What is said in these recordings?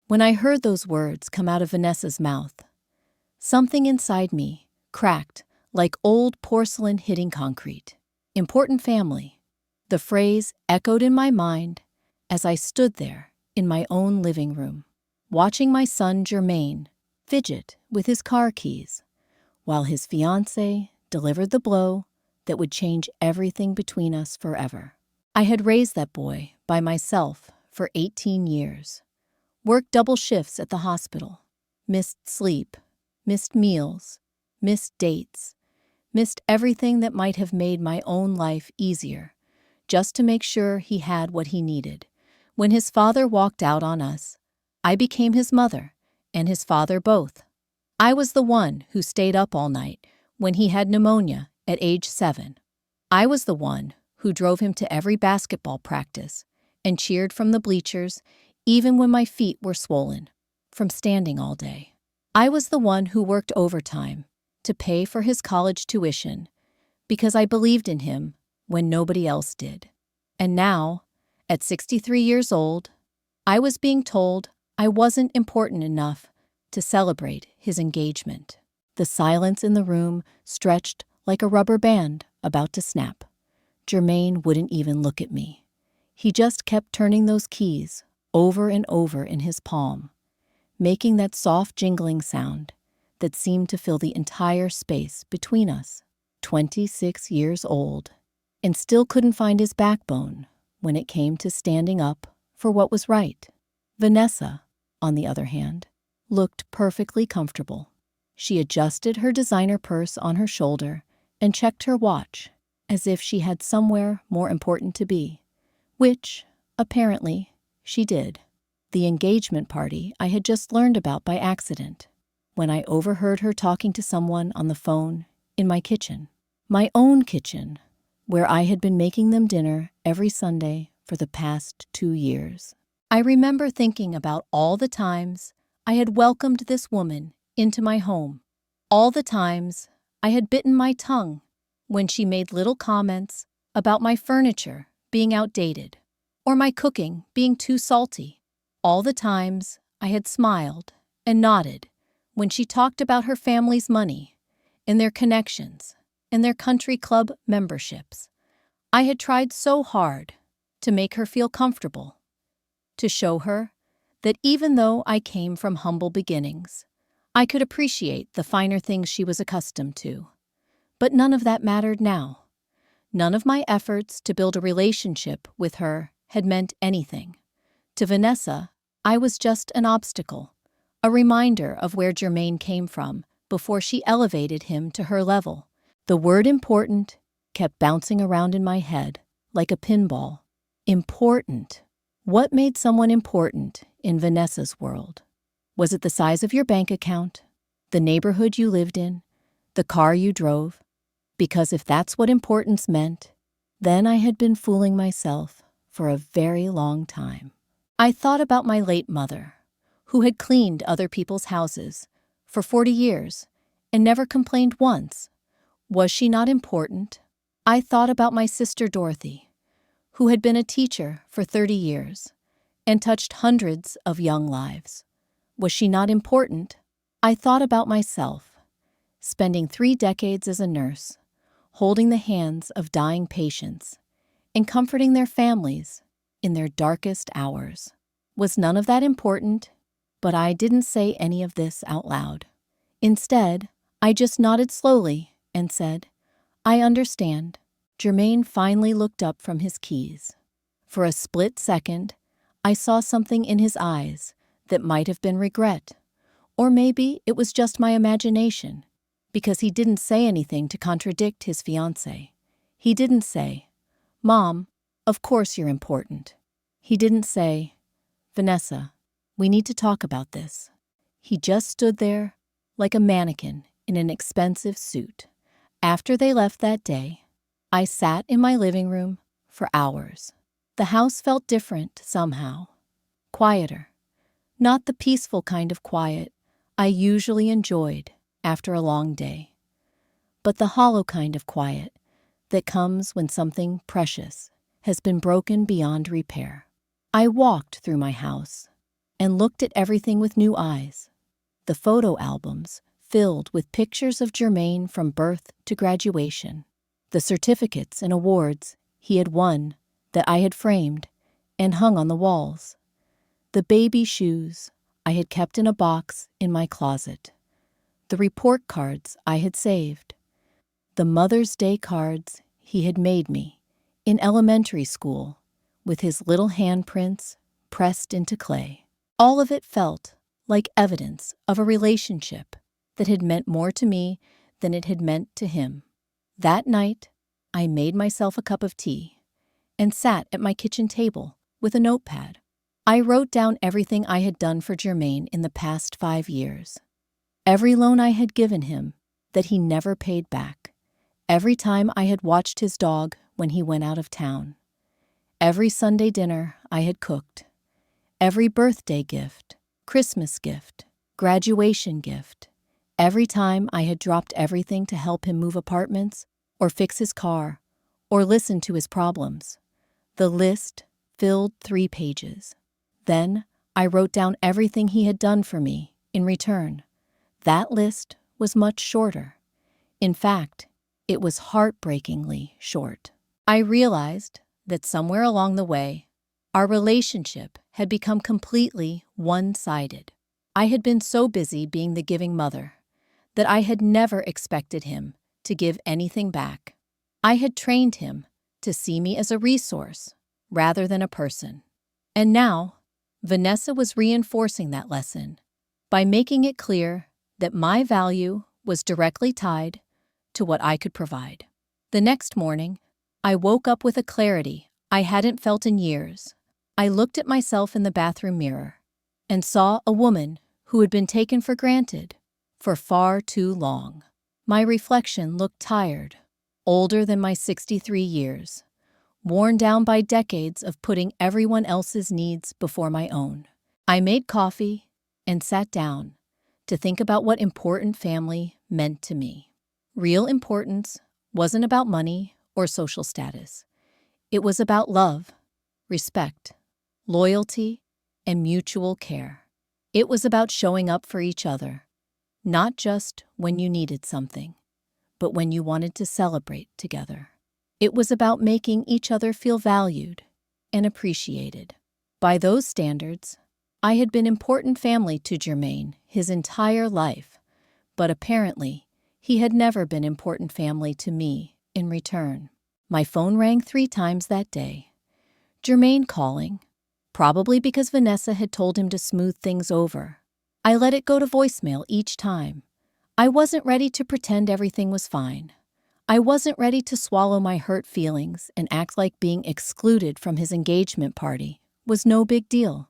When I heard those words come out of Vanessa's mouth, something inside me cracked like old porcelain hitting concrete. Important family. The phrase echoed in my mind as I stood there in my own living room, watching my son Jermaine fidget with his car keys while his fiancée delivered the blow that would change everything between us forever. I had raised that boy by myself for 18 years, worked double shifts at the hospital, missed sleep, missed meals, missed dates, missed everything that might have made my own life easier, just to make sure he had what he needed. When his father walked out on us, I became his mother and his father both. I was the one who stayed up all night when he had pneumonia at age 7. I was the one who drove him to every basketball practice and cheered from the bleachers even when my feet were swollen from standing all day. I was the one who worked overtime to pay for his college tuition because I believed in him when nobody else did. And now, at 63 years old, I was being told I wasn't important enough to celebrate his engagement. The silence in the room stretched like a rubber band about to snap. Jermaine wouldn't even look at me. He just kept turning those keys over and over in his palm, making that soft jingling sound that seemed to fill the entire space between us. 26 years old, and still couldn't find his backbone when it came to standing up for what was right. Vanessa, on the other hand, looked perfectly comfortable. She adjusted her designer purse on her shoulder and checked her watch as if she had somewhere more important to be, which, apparently, she did. The engagement party I had just learned about by accident when I overheard her talking to someone on the phone in my kitchen. My own kitchen, where I had been making them dinner every Sunday for the past 2 years. I remember thinking about all the times I had welcomed this woman into my home, all the times I had bitten my tongue when she made little comments about my furniture being outdated or my cooking being too salty, all the times I had smiled and nodded when she talked about her family's money and their connections and their country club memberships. I had tried so hard to make her feel comfortable, to show her that even though I came from humble beginnings, I could appreciate the finer things she was accustomed to. But none of that mattered now. None of my efforts to build a relationship with her had meant anything. To Vanessa, I was just an obstacle, a reminder of where Jermaine came from before she elevated him to her level. The word important kept bouncing around in my head like a pinball. Important. What made someone important in Vanessa's world? Was it the size of your bank account, the neighborhood you lived in, the car you drove? Because if that's what importance meant, then I had been fooling myself for a very long time. I thought about my late mother, who had cleaned other people's houses for 40 years and never complained once. Was she not important? I thought about my sister Dorothy, who had been a teacher for 30 years and touched hundreds of young lives. Was she not important? I thought about myself, spending 3 decades as a nurse, holding the hands of dying patients and comforting their families in their darkest hours. Was none of that important? But I didn't say any of this out loud. Instead, I just nodded slowly and said, I understand. Jermaine finally looked up from his keys. For a split second, I saw something in his eyes that might have been regret, or maybe it was just my imagination, because he didn't say anything to contradict his fiancée. He didn't say, Mom, of course you're important. He didn't say, Vanessa, we need to talk about this. He just stood there like a mannequin in an expensive suit. After they left that day, I sat in my living room for hours. The house felt different somehow, quieter, not the peaceful kind of quiet I usually enjoyed after a long day, but the hollow kind of quiet that comes when something precious has been broken beyond repair. I walked through my house, and looked at everything with new eyes. The photo albums filled with pictures of Jermaine from birth to graduation, the certificates and awards he had won that I had framed and hung on the walls, the baby shoes I had kept in a box in my closet, the report cards I had saved, the Mother's Day cards he had made me in elementary school with his little handprints pressed into clay. All of it felt like evidence of a relationship that had meant more to me than it had meant to him. That night, I made myself a cup of tea and sat at my kitchen table with a notepad. I wrote down everything I had done for Jermaine in the past 5 years. Every loan I had given him that he never paid back. Every time I had watched his dog when he went out of town. Every Sunday dinner I had cooked. Every birthday gift, Christmas gift, graduation gift. Every time I had dropped everything to help him move apartments, or fix his car, or listen to his problems. The list filled 3 pages. Then I wrote down everything he had done for me in return. That list was much shorter. In fact, it was heartbreakingly short. I realized that somewhere along the way, our relationship had become completely one-sided. I had been so busy being the giving mother that I had never expected him to give anything back. I had trained him to see me as a resource rather than a person. And now, Vanessa was reinforcing that lesson by making it clear that my value was directly tied to what I could provide. The next morning, I woke up with a clarity I hadn't felt in years. I looked at myself in the bathroom mirror and saw a woman who had been taken for granted for far too long. My reflection looked tired, older than my 63 years, worn down by decades of putting everyone else's needs before my own. I made coffee and sat down to think about what important family meant to me. Real importance wasn't about money or social status. It was about love, respect, loyalty, and mutual care. It was about showing up for each other, not just when you needed something, but when you wanted to celebrate together. It was about making each other feel valued and appreciated. By those standards, I had been important family to Jermaine his entire life, but apparently, he had never been important family to me in return. My phone rang 3 times that day. Jermaine calling, probably because Vanessa had told him to smooth things over. I let it go to voicemail each time. I wasn't ready to pretend everything was fine. I wasn't ready to swallow my hurt feelings and act like being excluded from his engagement party was no big deal.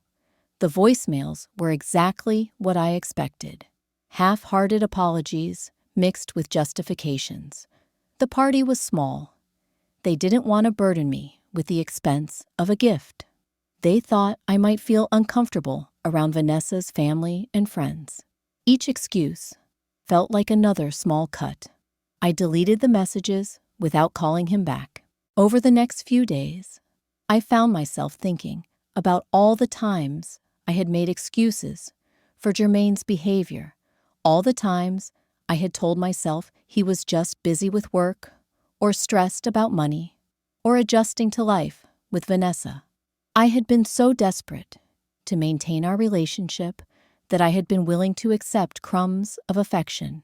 The voicemails were exactly what I expected. Half-hearted apologies mixed with justifications. The party was small. They didn't want to burden me with the expense of a gift. They thought I might feel uncomfortable around Vanessa's family and friends. Each excuse felt like another small cut. I deleted the messages without calling him back. Over the next few days, I found myself thinking about all the times I had made excuses for Jermaine's behavior, all the times I had told myself he was just busy with work, or stressed about money, or adjusting to life with Vanessa. I had been so desperate to maintain our relationship that I had been willing to accept crumbs of affection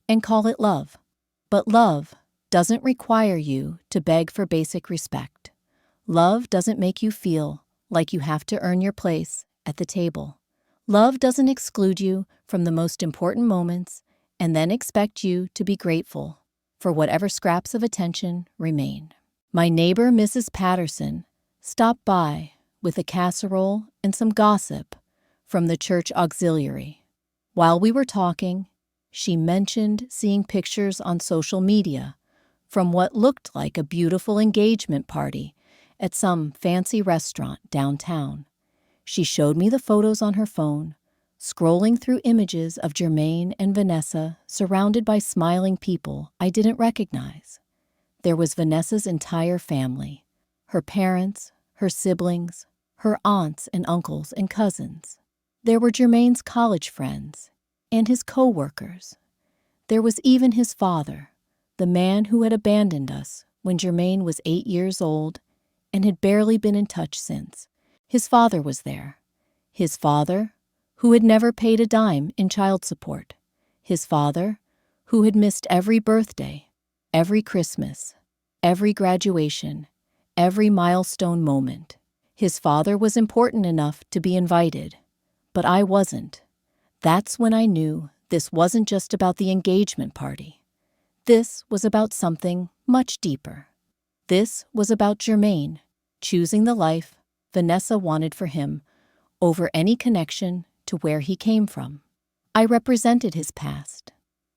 and call it love. But love doesn't require you to beg for basic respect. Love doesn't make you feel like you have to earn your place at the table. Love doesn't exclude you from the most important moments and then expect you to be grateful for whatever scraps of attention remain. My neighbor, Mrs. Patterson, stopped by with a casserole and some gossip from the church auxiliary. While we were talking, she mentioned seeing pictures on social media from what looked like a beautiful engagement party at some fancy restaurant downtown. She showed me the photos on her phone, scrolling through images of Jermaine and Vanessa surrounded by smiling people I didn't recognize. There was Vanessa's entire family, her parents, her siblings, her aunts and uncles and cousins. There were Jermaine's college friends and his co-workers. There was even his father, the man who had abandoned us when Jermaine was 8 years old and had barely been in touch since. His father was there. His father, who had never paid a dime in child support. His father, who had missed every birthday, every Christmas, every graduation, every milestone moment. His father was important enough to be invited, but I wasn't. That's when I knew this wasn't just about the engagement party. This was about something much deeper. This was about Jermaine choosing the life Vanessa wanted for him over any connection to where he came from. I represented his past,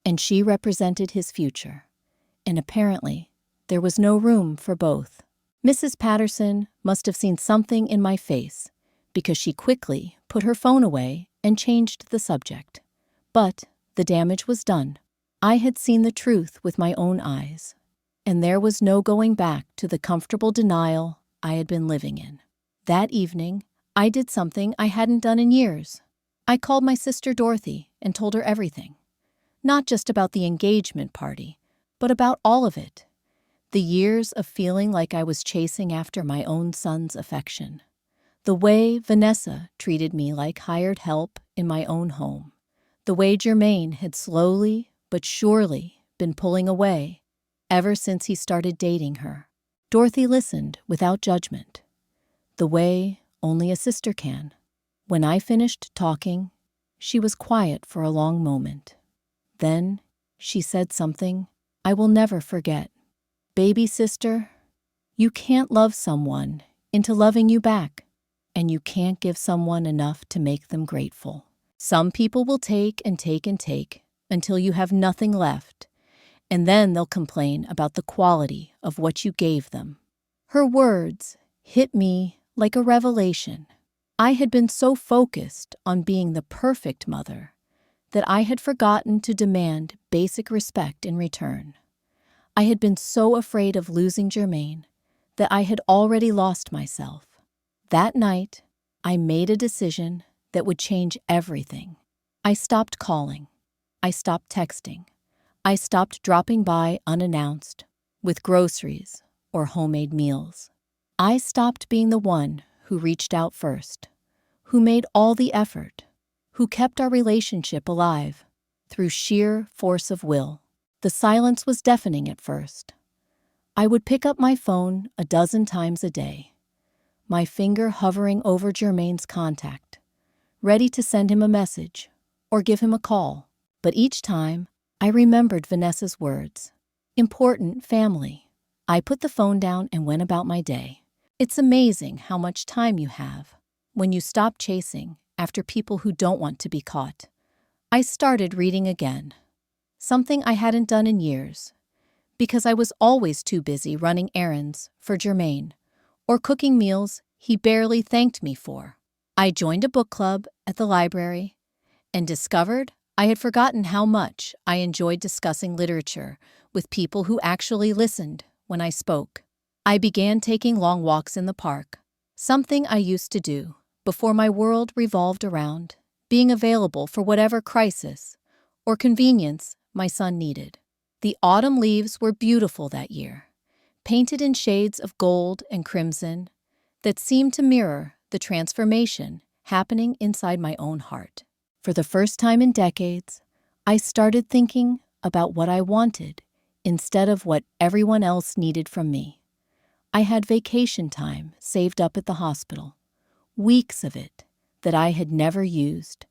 and she represented his future, and apparently there was no room for both. Mrs. Patterson must have seen something in my face because she quickly put her phone away and changed the subject. But the damage was done. I had seen the truth with my own eyes, and there was no going back to the comfortable denial I had been living in. That evening, I did something I hadn't done in years. I called my sister Dorothy and told her everything. Not just about the engagement party, but about all of it. The years of feeling like I was chasing after my own son's affection. The way Vanessa treated me like hired help in my own home. The way Jermaine had slowly but surely been pulling away ever since he started dating her. Dorothy listened without judgment, the way only a sister can. When I finished talking, she was quiet for a long moment. Then she said something I will never forget. "Baby sister, you can't love someone into loving you back, and you can't give someone enough to make them grateful. Some people will take and take and take until you have nothing left, and then they'll complain about the quality of what you gave them." Her words hit me like a revelation. I had been so focused on being the perfect mother that I had forgotten to demand basic respect in return. I had been so afraid of losing Jermaine that I had already lost myself. That night, I made a decision that would change everything. I stopped calling. I stopped texting. I stopped dropping by unannounced with groceries or homemade meals. I stopped being the one who reached out first, who made all the effort, who kept our relationship alive through sheer force of will. The silence was deafening at first. I would pick up my phone a dozen times a day, my finger hovering over Jermaine's contact, ready to send him a message or give him a call. But each time, I remembered Vanessa's words. Important family. I put the phone down and went about my day. It's amazing how much time you have when you stop chasing after people who don't want to be caught. I started reading again, something I hadn't done in years, because I was always too busy running errands for Jermaine or cooking meals he barely thanked me for. I joined a book club at the library and discovered I had forgotten how much I enjoyed discussing literature with people who actually listened when I spoke. I began taking long walks in the park, something I used to do before my world revolved around being available for whatever crisis or convenience my son needed. The autumn leaves were beautiful that year, painted in shades of gold and crimson that seemed to mirror the transformation happening inside my own heart. For the first time in decades, I started thinking about what I wanted instead of what everyone else needed from me. I had vacation time saved up at the hospital, weeks of it that I had never used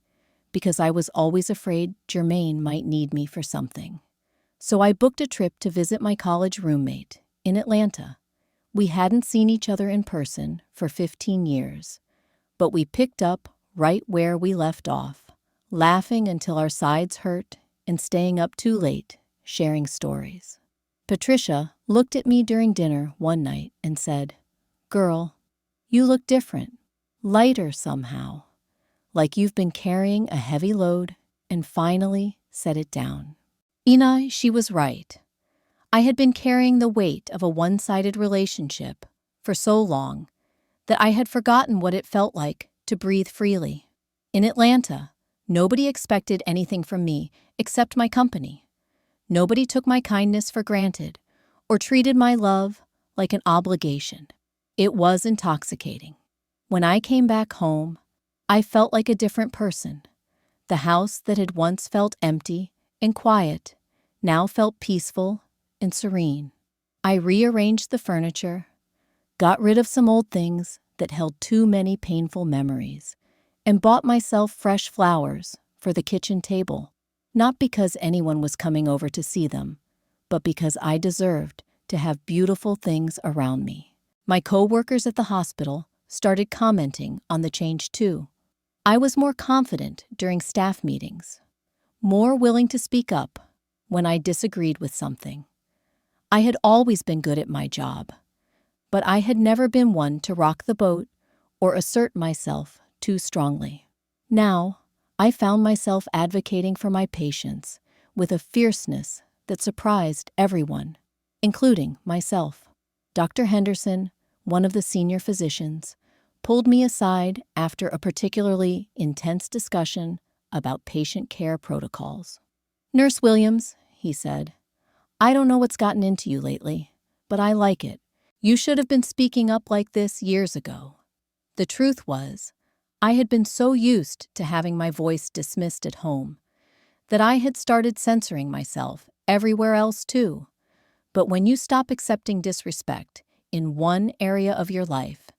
because I was always afraid Jermaine might need me for something. So I booked a trip to visit my college roommate in Atlanta. We hadn't seen each other in person for 15 years, but we picked up right where we left off, laughing until our sides hurt and staying up too late, sharing stories. Patricia looked at me during dinner one night and said, "Girl, you look different, lighter somehow, like you've been carrying a heavy load and finally set it down." Ina, she was right. I had been carrying the weight of a one-sided relationship for so long that I had forgotten what it felt like to breathe freely. In Atlanta, nobody expected anything from me except my company. Nobody took my kindness for granted or treated my love like an obligation. It was intoxicating. When I came back home, I felt like a different person. The house that had once felt empty and quiet now felt peaceful and serene. I rearranged the furniture, got rid of some old things that held too many painful memories, and bought myself fresh flowers for the kitchen table, not because anyone was coming over to see them, but because I deserved to have beautiful things around me. My co-workers at the hospital started commenting on the change too. I was more confident during staff meetings, more willing to speak up when I disagreed with something. I had always been good at my job, but I had never been one to rock the boat or assert myself too strongly. Now, I found myself advocating for my patients with a fierceness that surprised everyone, including myself. Dr. Henderson, one of the senior physicians, pulled me aside after a particularly intense discussion about patient care protocols. "Nurse Williams," he said, "I don't know what's gotten into you lately, but I like it. You should have been speaking up like this years ago." The truth was, I had been so used to having my voice dismissed at home that I had started censoring myself everywhere else too. But when you stop accepting disrespect in one area of your life,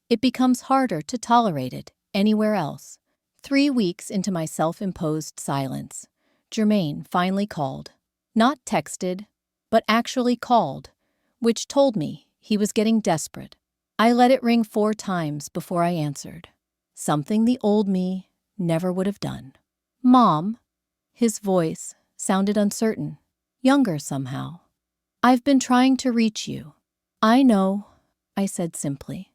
it becomes harder to tolerate it anywhere else. 3 weeks into my self-imposed silence, Jermaine finally called. Not texted, but actually called, which told me he was getting desperate. I let it ring 4 times before I answered, something the old me never would have done. "Mom," his voice sounded uncertain, younger somehow. "I've been trying to reach you." "I know," I said simply.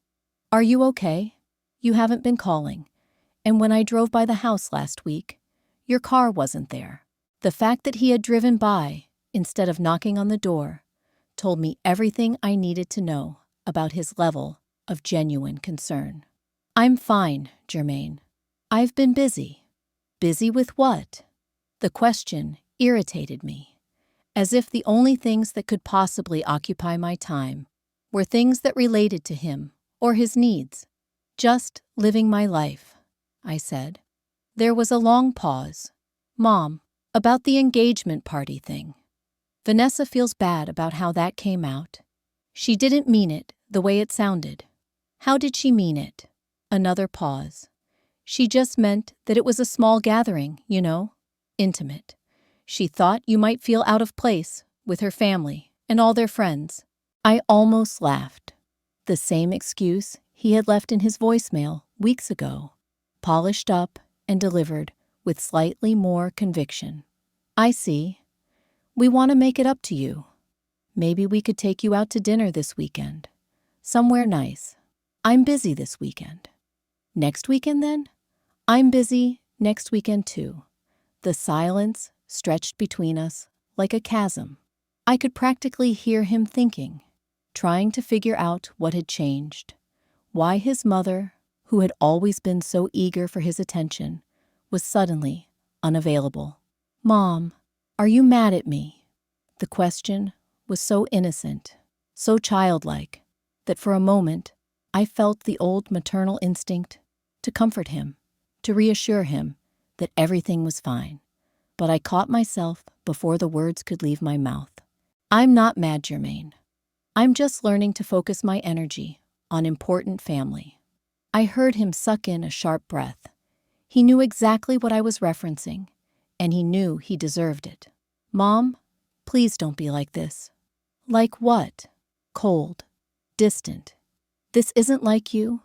"Are you okay? You haven't been calling, and when I drove by the house last week, your car wasn't there." The fact that he had driven by instead of knocking on the door told me everything I needed to know about his level of genuine concern. "I'm fine, Jermaine. I've been busy." Busy with what? The question irritated me, as if the only things that could possibly occupy my time were things that related to him or his needs. "Just living my life," I said. There was a long pause. "Mom, about the engagement party thing. Vanessa feels bad about how that came out. She didn't mean it the way it sounded." "How did she mean it?" Another pause. "She just meant that it was a small gathering, you know, intimate. She thought you might feel out of place with her family and all their friends." I almost laughed. The same excuse he had left in his voicemail weeks ago, polished up and delivered with slightly more conviction. "I see. We want to make it up to you. Maybe we could take you out to dinner this weekend. Somewhere nice. I'm busy this weekend." "Next weekend then?" "I'm busy next weekend too." The silence stretched between us like a chasm. I could practically hear him thinking, trying to figure out what had changed, why his mother, who had always been so eager for his attention, was suddenly unavailable. "Mom, are you mad at me?" The question was so innocent, so childlike, that for a moment I felt the old maternal instinct to comfort him, to reassure him that everything was fine. But I caught myself before the words could leave my mouth. "I'm not mad, Jermaine. I'm just learning to focus my energy on important family." I heard him suck in a sharp breath. He knew exactly what I was referencing, and he knew he deserved it. "Mom, please don't be like this." "Like what?" "Cold. Distant. This isn't like you."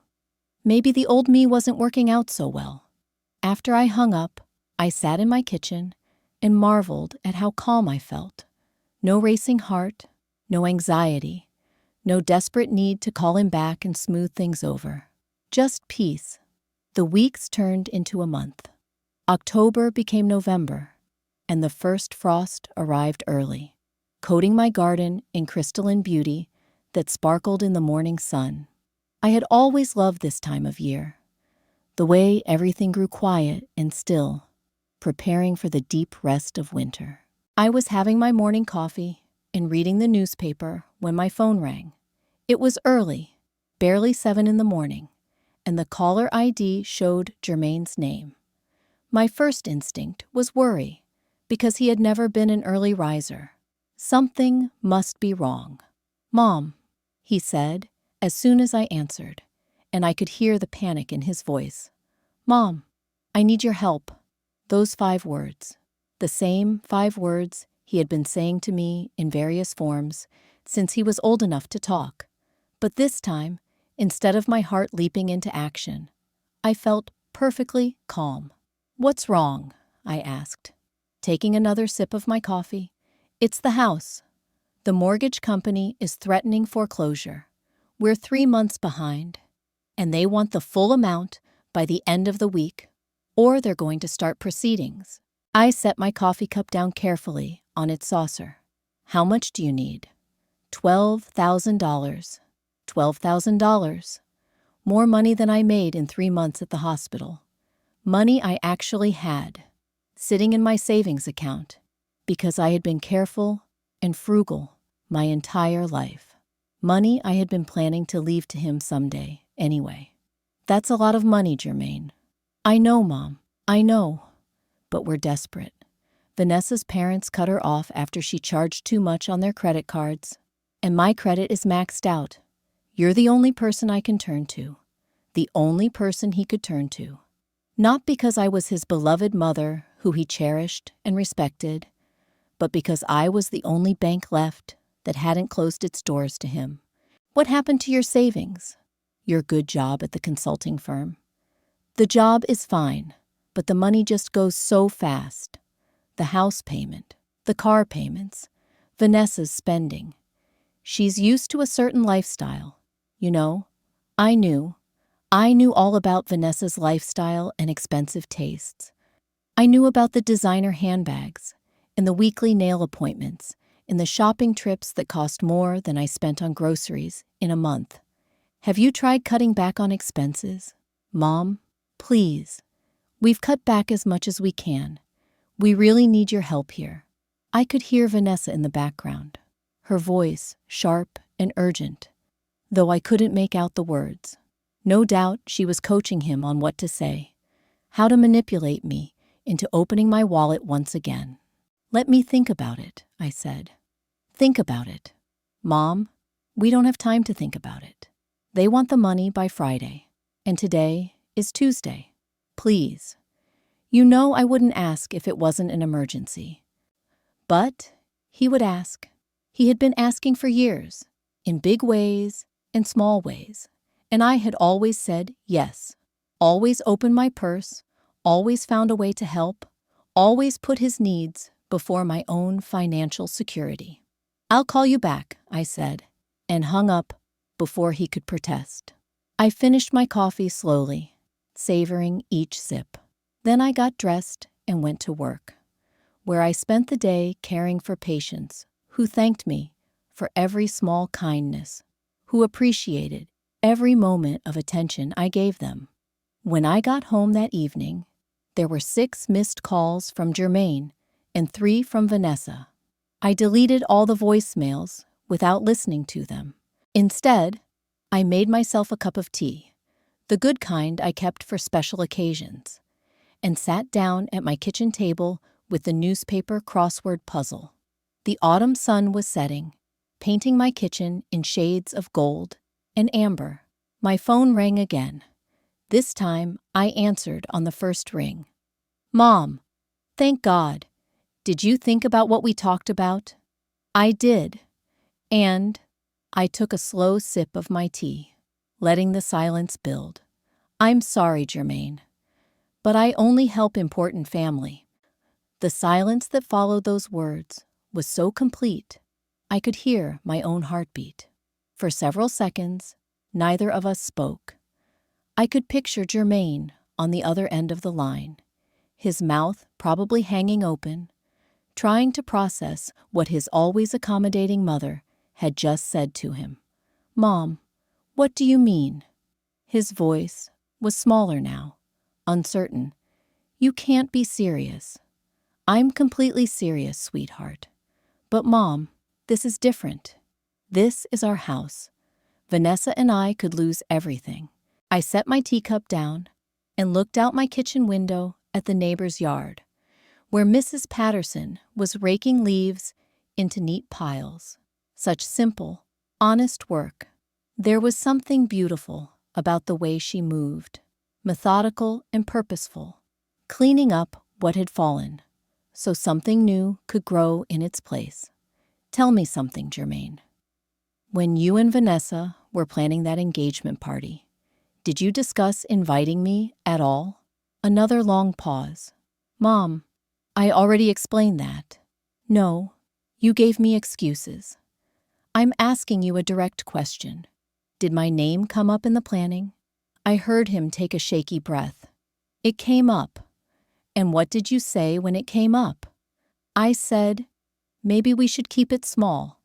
Maybe the old me wasn't working out so well. After I hung up, I sat in my kitchen and marveled at how calm I felt. No racing heart, no anxiety, no desperate need to call him back and smooth things over. Just peace. The weeks turned into a month. October became November, and the first frost arrived early, coating my garden in crystalline beauty that sparkled in the morning sun. I had always loved this time of year. the way everything grew quiet and still, preparing for the deep rest of winter. I was having my morning coffee and reading the newspaper when my phone rang. It was early, barely 7 in the morning, and the caller ID showed Jermaine's name. My first instinct was worry, because he had never been an early riser. Something must be wrong. "Mom," he said, as soon as I answered, and I could hear the panic in his voice. "Mom, I need your help." Those 5 words, the same 5 words he had been saying to me in various forms since he was old enough to talk. But this time, instead of my heart leaping into action, I felt perfectly calm. "What's wrong?" I asked, taking another sip of my coffee. "It's the house. The mortgage company is threatening foreclosure. We're 3 months behind, and they want the full amount by the end of the week, or they're going to start proceedings." I set my coffee cup down carefully on its saucer. "How much do you need?" $12,000. $12,000. More money than I made in 3 months at the hospital. Money I actually had, sitting in my savings account, because I had been careful and frugal my entire life. Money I had been planning to leave to him someday, anyway. "That's a lot of money, Jermaine." "I know, Mom, I know. But we're desperate. Vanessa's parents cut her off after she charged too much on their credit cards, and my credit is maxed out. You're the only person I can turn to, the only person he could turn to. Not because I was his beloved mother who he cherished and respected, but because I was the only bank left that hadn't closed its doors to him. What happened to your savings? Your good job at the consulting firm? The job is fine, but the money just goes so fast. The house payment, the car payments, Vanessa's spending. She's used to a certain lifestyle. You know, I knew all about Vanessa's lifestyle and expensive tastes. I knew about the designer handbags and the weekly nail appointments and the shopping trips that cost more than I spent on groceries in a month. Have you tried cutting back on expenses? Mom, please. We've cut back as much as we can. We really need your help here." I could hear Vanessa in the background, her voice sharp and urgent, though I couldn't make out the words. No doubt she was coaching him on what to say, how to manipulate me into opening my wallet once again. "Let me think about it," I said. "Think about it." "Mom, we don't have time to think about it. They want the money by Friday, and today is Tuesday. Please. You know I wouldn't ask if it wasn't an emergency." But he would ask. He had been asking for years, in big ways and small ways, and I had always said yes, always opened my purse, always found a way to help, always put his needs before my own financial security. "I'll call you back," I said, and hung up before he could protest. I finished my coffee slowly, savoring each sip. Then I got dressed and went to work, where I spent the day caring for patients who thanked me for every small kindness, who appreciated every moment of attention I gave them. When I got home that evening, there were 6 missed calls from Jermaine and 3 from Vanessa. I deleted all the voicemails without listening to them. Instead, I made myself a cup of tea, the good kind I kept for special occasions, and sat down at my kitchen table with the newspaper crossword puzzle. The autumn sun was setting, painting my kitchen in shades of gold and amber. My phone rang again. This time, I answered on the first ring. "Mom, thank God. Did you think about what we talked about?" "I did." And I took a slow sip of my tea, letting the silence build. "I'm sorry, Jermaine, but I only help important family." The silence that followed those words was so complete, I could hear my own heartbeat. For several seconds, neither of us spoke. I could picture Jermaine on the other end of the line, his mouth probably hanging open, trying to process what his always accommodating mother had just said to him. "Mom, what do you mean?" His voice was smaller now, uncertain. "You can't be serious." "I'm completely serious, sweetheart." "But Mom, this is different. This is our house. Vanessa and I could lose everything." I set my teacup down and looked out my kitchen window at the neighbor's yard, where Mrs. Patterson was raking leaves into neat piles. Such simple, honest work. There was something beautiful about the way she moved, methodical and purposeful, cleaning up what had fallen, so something new could grow in its place. "Tell me something, Jermaine. When you and Vanessa were planning that engagement party, did you discuss inviting me at all?" Another long pause. "Mom, I already explained that." "No, you gave me excuses. I'm asking you a direct question. Did my name come up in the planning?" I heard him take a shaky breath. "It came up." "And what did you say when it came up?" "I said, maybe we should keep it small."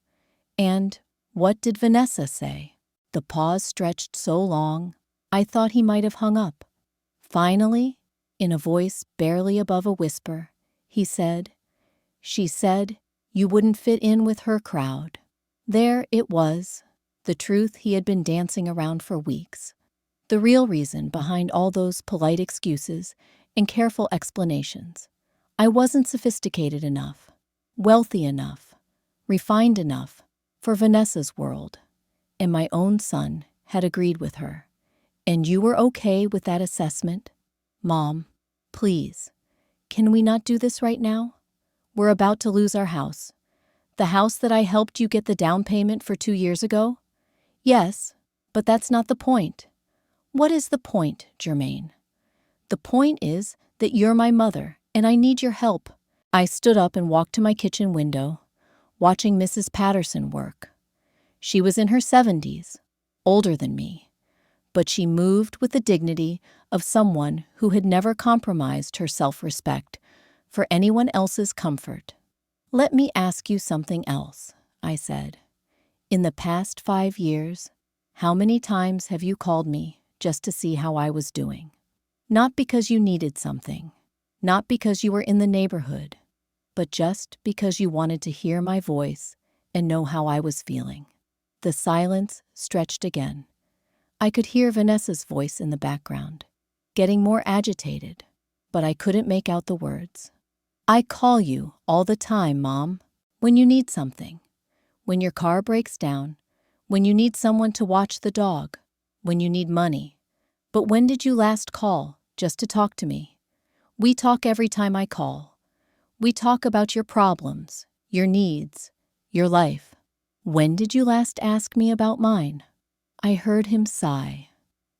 "And what did Vanessa say?" The pause stretched so long, I thought he might have hung up. Finally, in a voice barely above a whisper, he said, "She said you wouldn't fit in with her crowd." There it was, the truth he had been dancing around for weeks. The real reason behind all those polite excuses and careful explanations. I wasn't sophisticated enough, wealthy enough, refined enough for Vanessa's world, and my own son had agreed with her. "And you were okay with that assessment?" "Mom, please, can we not do this right now? We're about to lose our house. The house that I helped you get the down payment for 2 years ago?" "Yes, but that's not the point." "What is the point, Jermaine?" "The point is that you're my mother, and I need your help." I stood up and walked to my kitchen window, watching Mrs. Patterson work. She was in her 70s, older than me, but she moved with the dignity of someone who had never compromised her self-respect for anyone else's comfort. "Let me ask you something else," I said. "In the past 5 years, how many times have you called me just to see how I was doing? Not because you needed something, not because you were in the neighborhood, but just because you wanted to hear my voice and know how I was feeling." The silence stretched again. I could hear Vanessa's voice in the background, getting more agitated, but I couldn't make out the words. "I call you all the time, Mom, when you need something, when your car breaks down, when you need someone to watch the dog, when you need money. But when did you last call just to talk to me? We talk every time I call. We talk about your problems, your needs, your life. When did you last ask me about mine?" I heard him sigh,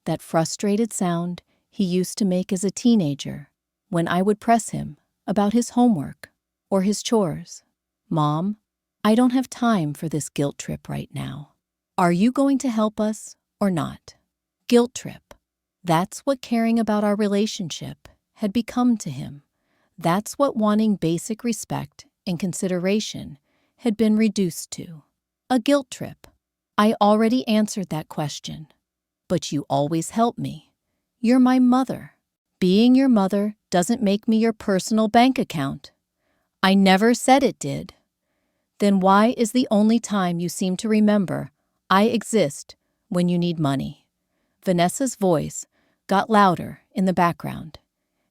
that frustrated sound he used to make as a teenager when I would press him about his homework or his chores. "Mom, I don't have time for this guilt trip right now. Are you going to help us or not?" Guilt trip. That's what caring about our relationship had become to him. That's what wanting basic respect and consideration had been reduced to. A guilt trip. I already answered that question. "But you always help me. You're my mother." "Being your mother doesn't make me your personal bank account." "I never said it did." "Then why is the only time you seem to remember I exist when you need money?" Vanessa's voice got louder in the background,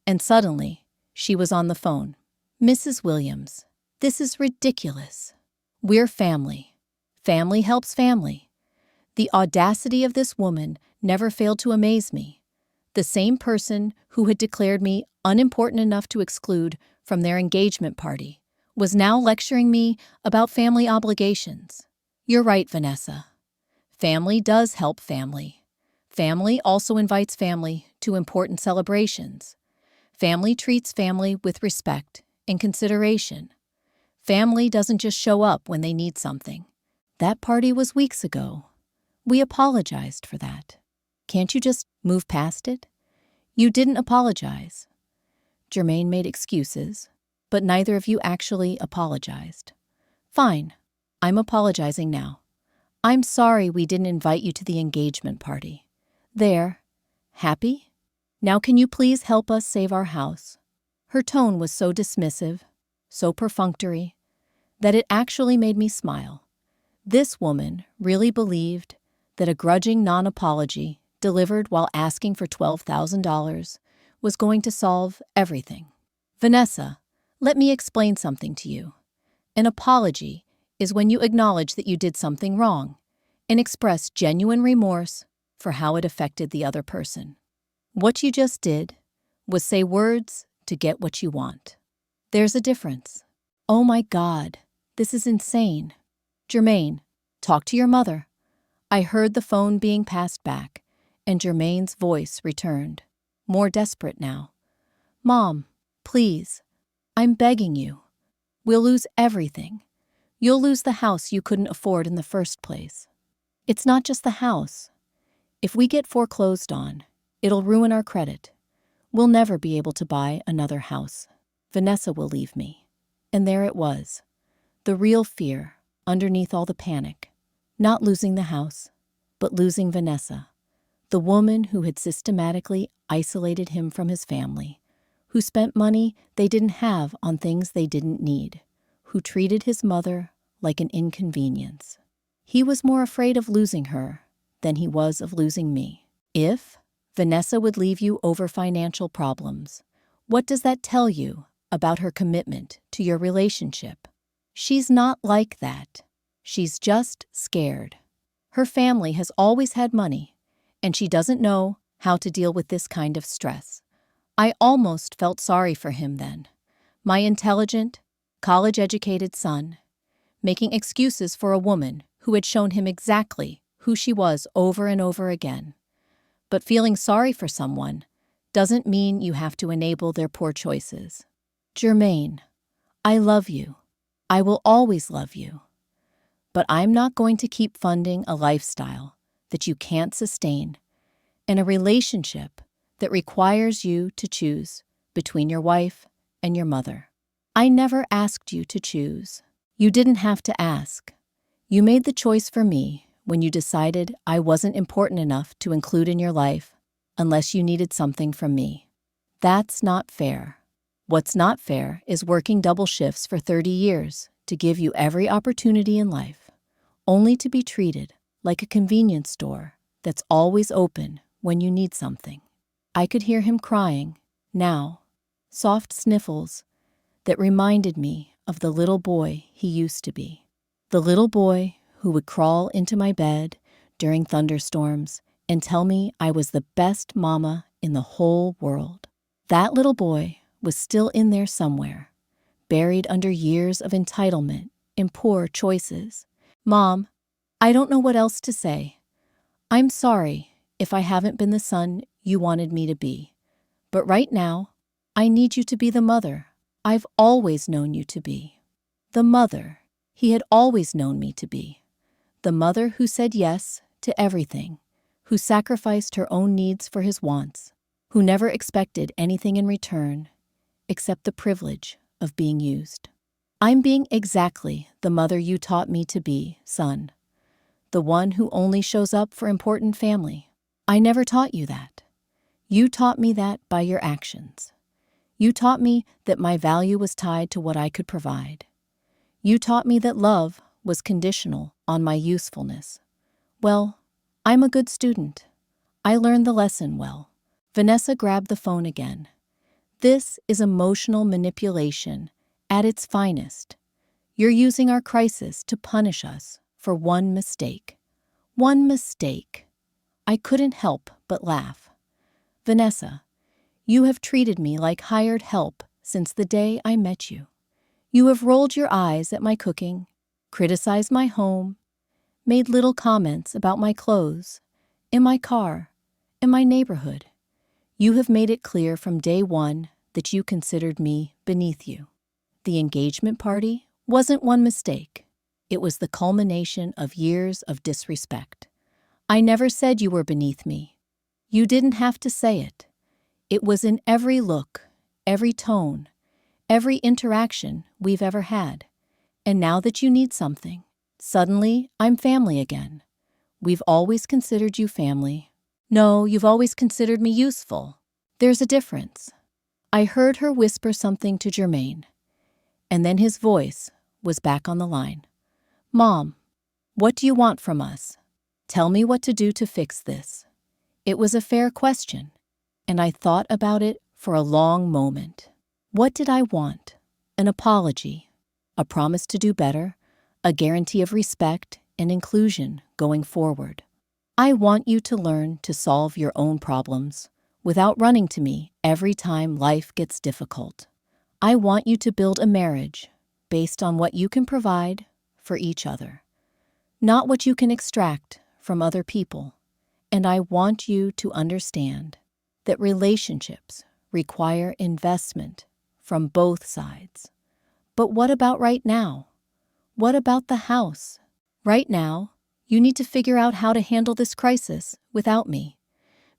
and suddenly she was on the phone. "Mrs. Williams, this is ridiculous. We're family. Family helps family." The audacity of this woman never failed to amaze me. The same person who had declared me unimportant enough to exclude from their engagement party was now lecturing me about family obligations. "You're right, Vanessa. Family does help family. Family also invites family to important celebrations. Family treats family with respect and consideration. Family doesn't just show up when they need something. That party was weeks ago. We apologized for that. Can't you just move past it?" "You didn't apologize." Jermaine made excuses, but neither of you actually apologized. "Fine. I'm apologizing now. I'm sorry we didn't invite you to the engagement party. There. Happy?" Now can you please help us save our house? Her tone was so dismissive, so perfunctory, that it actually made me smile. This woman really believed that a grudging non-apology delivered while asking for $12,000 was going to solve everything. Vanessa, let me explain something to you. An apology is when you acknowledge that you did something wrong and express genuine remorse for how it affected the other person. What you just did was say words to get what you want. There's a difference. Oh my God, this is insane. Jermaine, talk to your mother. I heard the phone being passed back, and Jermaine's voice returned, more desperate now. Mom, please, I'm begging you. We'll lose everything. You'll lose the house you couldn't afford in the first place. It's not just the house. If we get foreclosed on, it'll ruin our credit. We'll never be able to buy another house. Vanessa will leave me. And there it was. The real fear underneath all the panic. Not losing the house, but losing Vanessa. The woman who had systematically isolated him from his family, who spent money they didn't have on things they didn't need, who treated his mother like an inconvenience. He was more afraid of losing her than he was of losing me. If Vanessa would leave you over financial problems, what does that tell you about her commitment to your relationship? She's not like that. She's just scared. Her family has always had money, and she doesn't know how to deal with this kind of stress. I almost felt sorry for him then. My intelligent, college-educated son, making excuses for a woman who had shown him exactly who she was over and over again. But feeling sorry for someone doesn't mean you have to enable their poor choices. Jermaine, I love you. I will always love you. But I'm not going to keep funding a lifestyle that you can't sustain and a relationship that requires you to choose between your wife and your mother. I never asked you to choose. You didn't have to ask. You made the choice for me when you decided I wasn't important enough to include in your life unless you needed something from me. That's not fair. What's not fair is working double shifts for 30 years to give you every opportunity in life, only to be treated like a convenience store that's always open when you need something. I could hear him crying, now, soft sniffles that reminded me of the little boy he used to be. The little boy who would crawl into my bed during thunderstorms and tell me I was the best mama in the whole world. That little boy was still in there somewhere, buried under years of entitlement and poor choices. Mom, I don't know what else to say. I'm sorry if I haven't been the son you wanted me to be. But right now, I need you to be the mother I've always known you to be. The mother he had always known me to be. The mother who said yes to everything, who sacrificed her own needs for his wants, who never expected anything in return except the privilege of being used. I'm being exactly the mother you taught me to be, son. The one who only shows up for important family. I never taught you that. You taught me that by your actions. You taught me that my value was tied to what I could provide. You taught me that love was conditional on my usefulness. Well, I'm a good student. I learned the lesson well. Vanessa grabbed the phone again. This is emotional manipulation at its finest. You're using our crisis to punish us for one mistake. One mistake. I couldn't help but laugh. Vanessa, you have treated me like hired help since the day I met you. You have rolled your eyes at my cooking, criticized my home, made little comments about my clothes, in my car, in my neighborhood. You have made it clear from day one that you considered me beneath you. The engagement party wasn't one mistake. It was the culmination of years of disrespect. I never said you were beneath me. You didn't have to say it. It was in every look, every tone, every interaction we've ever had. And now that you need something, suddenly I'm family again. We've always considered you family. No, you've always considered me useful. There's a difference. I heard her whisper something to Jermaine, and then his voice was back on the line. Mom, what do you want from us? Tell me what to do to fix this. It was a fair question, and I thought about it for a long moment. What did I want? An apology, a promise to do better, a guarantee of respect and inclusion going forward. I want you to learn to solve your own problems without running to me every time life gets difficult. I want you to build a marriage based on what you can provide for each other, not what you can extract from other people. And I want you to understand that relationships require investment from both sides. But what about right now? What about the house? Right now, you need to figure out how to handle this crisis without me.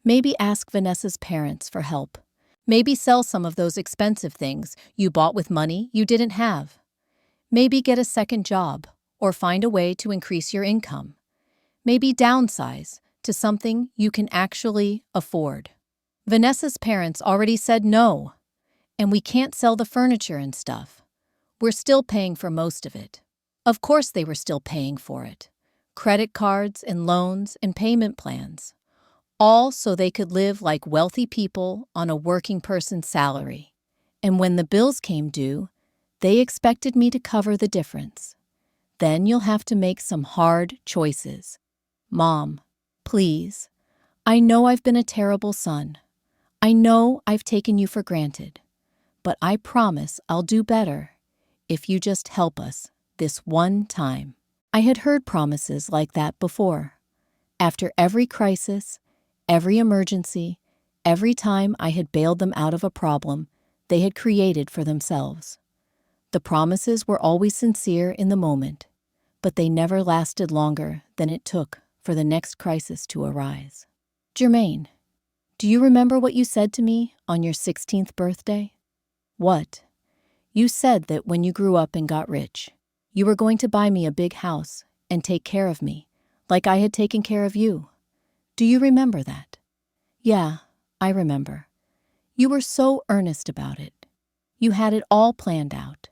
Maybe ask Vanessa's parents for help. Maybe sell some of those expensive things you bought with money you didn't have. Maybe get a second job or find a way to increase your income. Maybe downsize to something you can actually afford. Vanessa's parents already said no, and we can't sell the furniture and stuff. We're still paying for most of it. Of course they were still paying for it. Credit cards and loans and payment plans. All so they could live like wealthy people on a working person's salary. And when the bills came due, they expected me to cover the difference. Then you'll have to make some hard choices. Mom, please. I know I've been a terrible son. I know I've taken you for granted. But I promise I'll do better if you just help us this one time. I had heard promises like that before. After every crisis, every emergency, every time I had bailed them out of a problem they had created for themselves. The promises were always sincere in the moment, but they never lasted longer than it took for the next crisis to arise. Jermaine, do you remember what you said to me on your 16th birthday? What? You said that when you grew up and got rich, you were going to buy me a big house and take care of me, like I had taken care of you. Do you remember that? Yeah, I remember. You were so earnest about it. You had it all planned out.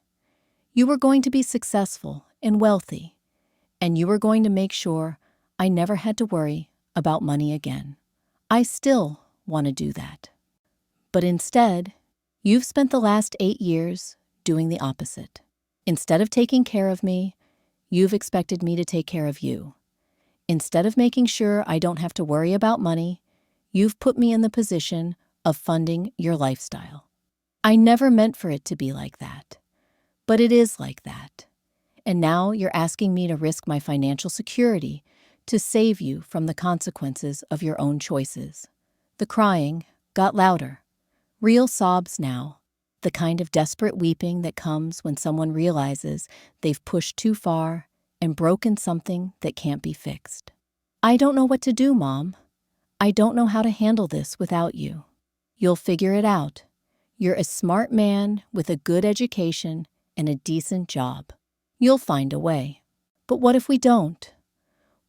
You were going to be successful and wealthy, and you were going to make sure I never had to worry about money again. I still want to do that. But instead, you've spent the last 8 years doing the opposite. Instead of taking care of me, you've expected me to take care of you. Instead of making sure I don't have to worry about money, you've put me in the position of funding your lifestyle. I never meant for it to be like that, but it is like that. And now you're asking me to risk my financial security to save you from the consequences of your own choices. The crying got louder. Real sobs now, the kind of desperate weeping that comes when someone realizes they've pushed too far and broken something that can't be fixed. I don't know what to do, Mom. I don't know how to handle this without you. You'll figure it out. You're a smart man with a good education and a decent job. You'll find a way. But what if we don't?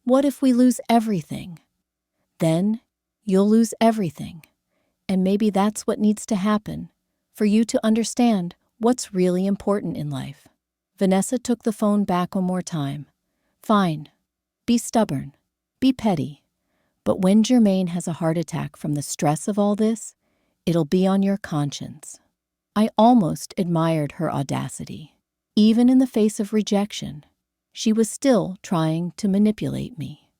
What if we lose everything? Then you'll lose everything. And maybe that's what needs to happen for you to understand what's really important in life. Vanessa took the phone back one more time. Fine. Be stubborn. Be petty. But when Jermaine has a heart attack from the stress of all this, it'll be on your conscience. I almost admired her audacity. Even in the face of rejection, she was still trying to manipulate me.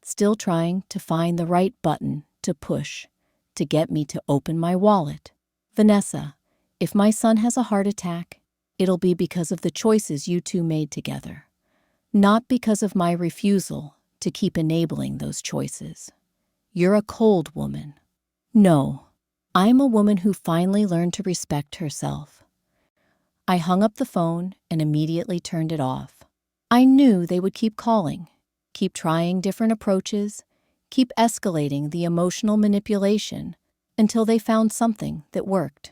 Still trying to find the right button to push to get me to open my wallet. Vanessa, if my son has a heart attack, it'll be because of the choices you two made together, not because of my refusal to keep enabling those choices. You're a cold woman. No, I'm a woman who finally learned to respect herself. I hung up the phone and immediately turned it off. I knew they would keep calling, keep trying different approaches, keep escalating the emotional manipulation until they found something that worked.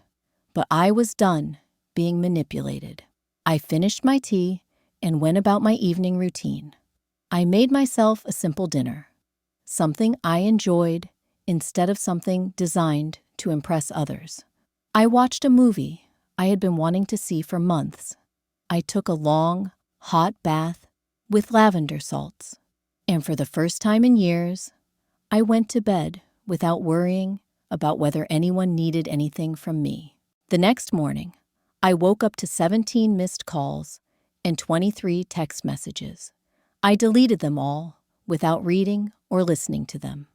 But I was done being manipulated. I finished my tea and went about my evening routine. I made myself a simple dinner, something I enjoyed instead of something designed to impress others. I watched a movie I had been wanting to see for months. I took a long, hot bath with lavender salts. And for the first time in years, I went to bed without worrying about whether anyone needed anything from me. The next morning, I woke up to 17 missed calls and 23 text messages. I deleted them all without reading or listening to them.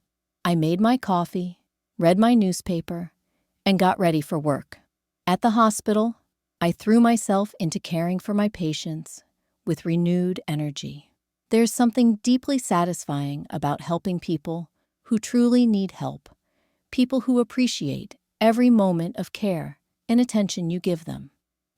I made my coffee, read my newspaper, and got ready for work. At the hospital, I threw myself into caring for my patients with renewed energy. There's something deeply satisfying about helping people who truly need help, people who appreciate every moment of care and attention you give them.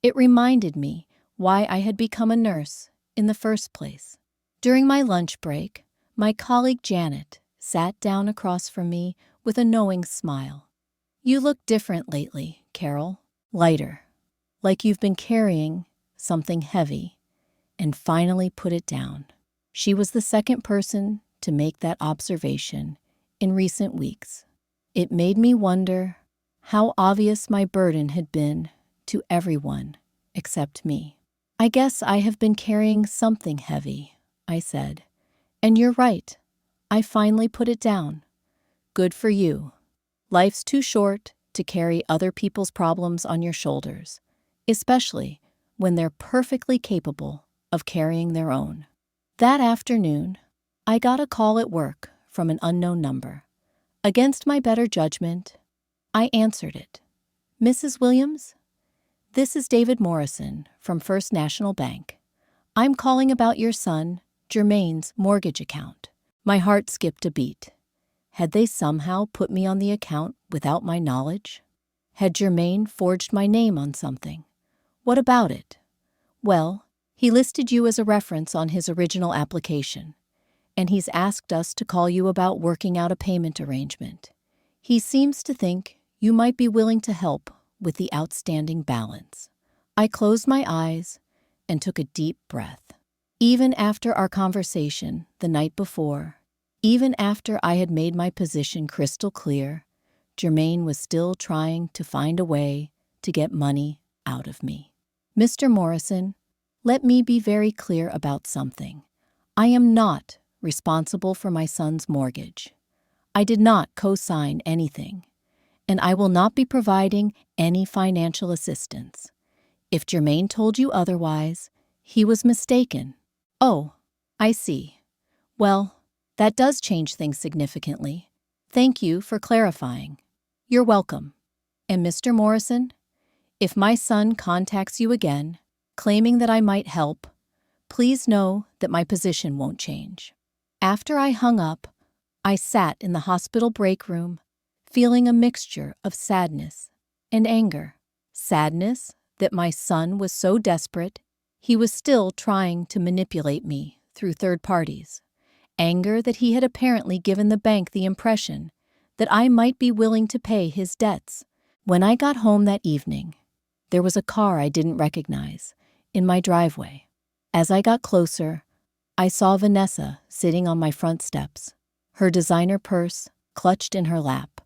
It reminded me why I had become a nurse in the first place. During my lunch break, my colleague Janet sat down across from me with a knowing smile. "You look different lately, Carol. Lighter. Like you've been carrying something heavy and finally put it down." She was the second person to make that observation in recent weeks. It made me wonder how obvious my burden had been to everyone except me. "I guess I have been carrying something heavy," I said. "And you're right. I finally put it down. Good for you. Life's too short to carry other people's problems on your shoulders, especially when they're perfectly capable of carrying their own." That afternoon, I got a call at work from an unknown number. Against my better judgment, I answered it. "Mrs. Williams? This is David Morrison from First National Bank. I'm calling about your son, Jermaine's mortgage account." My heart skipped a beat. Had they somehow put me on the account without my knowledge? Had Jermaine forged my name on something? What about it? "Well, he listed you as a reference on his original application, and he's asked us to call you about working out a payment arrangement. He seems to think you might be willing to help with the outstanding balance." I closed my eyes and took a deep breath. Even after our conversation the night before, even after I had made my position crystal clear, Jermaine was still trying to find a way to get money out of me. "Mr. Morrison, let me be very clear about something. I am not responsible for my son's mortgage. I did not co-sign anything, and I will not be providing any financial assistance. If Jermaine told you otherwise, he was mistaken." "Oh, I see. Well, that does change things significantly. Thank you for clarifying." "You're welcome. And Mr. Morrison, if my son contacts you again, claiming that I might help, please know that my position won't change." After I hung up, I sat in the hospital break room, feeling a mixture of sadness and anger. Sadness that my son was so desperate, he was still trying to manipulate me through third parties. Anger that he had apparently given the bank the impression that I might be willing to pay his debts. When I got home that evening, there was a car I didn't recognize in my driveway. As I got closer, I saw Vanessa sitting on my front steps, her designer purse clutched in her lap,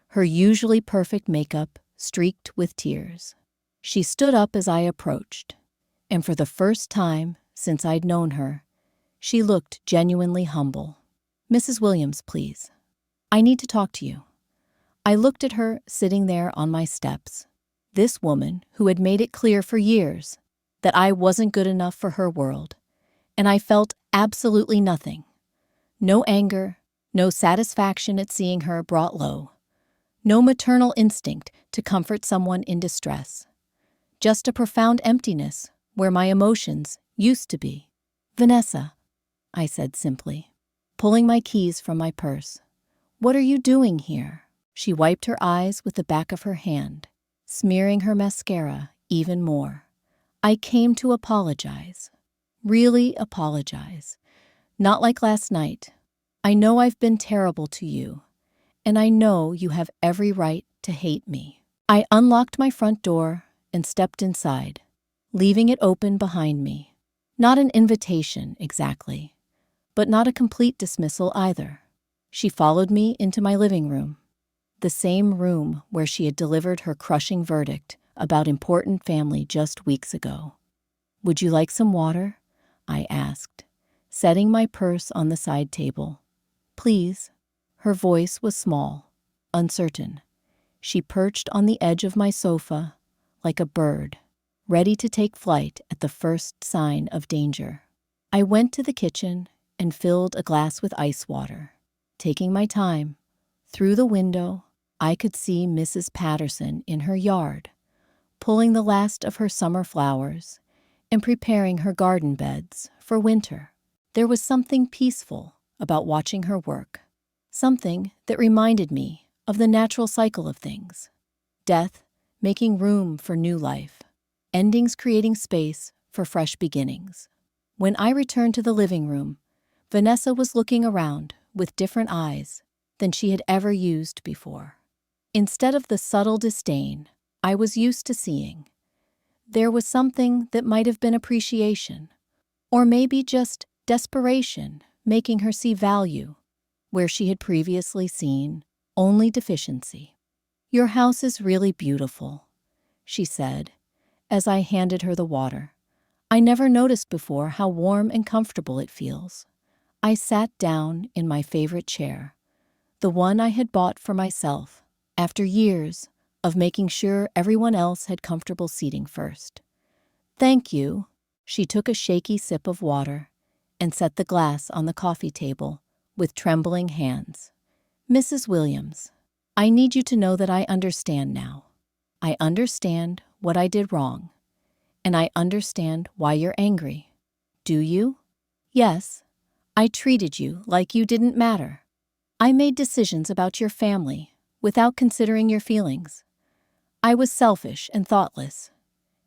her usually perfect makeup streaked with tears. She stood up as I approached, and for the first time since I'd known her, she looked genuinely humble. "Mrs. Williams, please. I need to talk to you." I looked at her sitting there on my steps, this woman who had made it clear for years that I wasn't good enough for her world, and I felt absolutely nothing. No anger, no satisfaction at seeing her brought low, no maternal instinct to comfort someone in distress, just a profound emptiness where my emotions used to be. "Vanessa," I said simply, pulling my keys from my purse. "What are you doing here?" She wiped her eyes with the back of her hand, smearing her mascara even more. "I came to apologize. Really apologize. Not like last night. I know I've been terrible to you, and I know you have every right to hate me." I unlocked my front door and stepped inside, leaving it open behind me. Not an invitation, exactly, but not a complete dismissal either. She followed me into my living room. the same room where she had delivered her crushing verdict about important family just weeks ago. "Would you like some water?" I asked, setting my purse on the side table. "Please." Her voice was small, uncertain. She perched on the edge of my sofa like a bird, ready to take flight at the first sign of danger. I went to the kitchen and filled a glass with ice water. Taking my time, through the window, I could see Mrs. Patterson in her yard, pulling the last of her summer flowers and preparing her garden beds for winter. There was something peaceful about watching her work, something that reminded me of the natural cycle of things. Death making room for new life, endings creating space for fresh beginnings. When I returned to the living room, Vanessa was looking around with different eyes than she had ever used before. Instead of the subtle disdain I was used to seeing, there was something that might have been appreciation, or maybe just desperation making her see value where she had previously seen only deficiency. "Your house is really beautiful," she said, as I handed her the water. "I never noticed before how warm and comfortable it feels." I sat down in my favorite chair, the one I had bought for myself after years of making sure everyone else had comfortable seating first. "Thank you." She took a shaky sip of water and set the glass on the coffee table with trembling hands. "Mrs. Williams, I need you to know that I understand now. I understand what I did wrong, and I understand why you're angry." "Do you?" "Yes. I treated you like you didn't matter. I made decisions about your family without considering your feelings. I was selfish and thoughtless,